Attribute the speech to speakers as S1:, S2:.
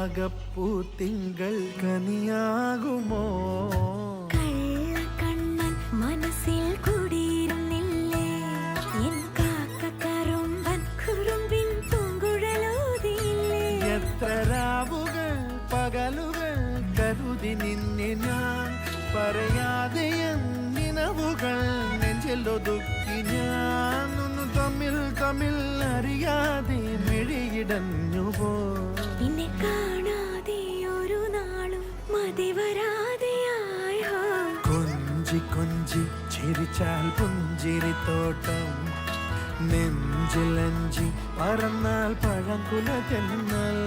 S1: ആകപ്പൂത്തിങ്കൾ കനിയാകുമോ
S2: കള്ളക്കണ്ണൻ മനസ്സിൽ കുടിയിരുന്നില്ലേ എൻ കാക്കക്കറുമ്പൻ കുറുമ്പിൻ പൂങ്കുഴലൂതിയില്ലേ
S1: എത്ര രാവുകൾ പകലുകൾ കരുതി നിന്നെ ഞാൻ പറയാതെ നിനവുകൾ നെഞ്ചിലൊതുക്കി ഞാൻ ഒന്നു തമ്മിൽ തമ്മിൽ അറിയാതെ മിഴിയിടഞ്ഞു പോ
S2: നിന്നെ കാണാതെ ഒരു നാളും മതി വരാതെയായോ
S1: കൊഞ്ചി കൊഞ്ചി ചിരിച്ചാൽ പുഞ്ചിരിത്തോട്ടം നെഞ്ചിലഞ്ചി പറന്നാൽ പഴംകുല തെന്നൽ